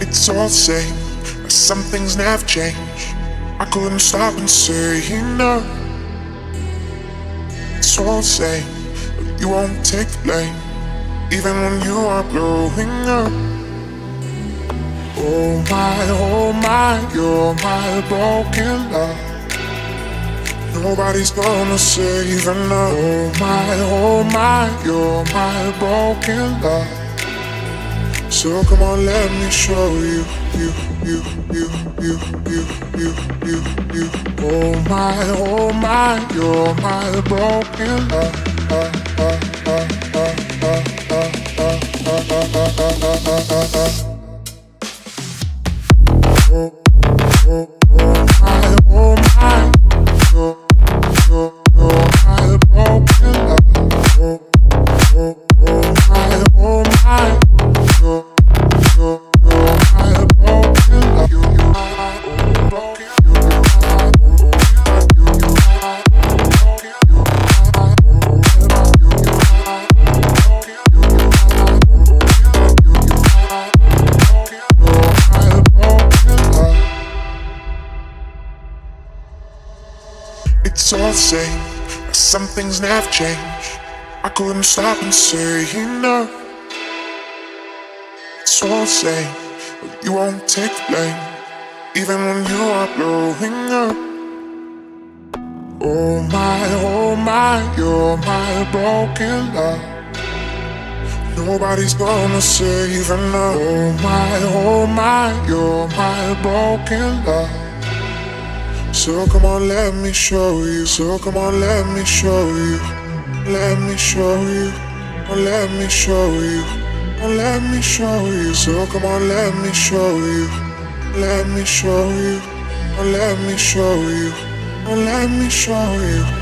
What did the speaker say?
It's all the same, but some things never change. I couldn't stop and say enough. It's all the same, but you won't take the blame, even when you are growing up. Oh my, you're my broken love. Nobody's gonna save enough. Oh my, you're my broken love. So come on, let me show you. Oh my, you're my broken love. It's all the same, but some things never change. I couldn't stop and say enough. It's all the same, but you won't take the blame, even when you are growing up. Oh my, you're my broken love. Nobody's gonna save enough. Oh my, you're my broken love. So come on, let me show you. So come on, let me show you. Let me show you. Oh, let me show you. Oh, let me show you. So come on, let me show you. Let me show you. Oh, let me show you. Oh, let me show you.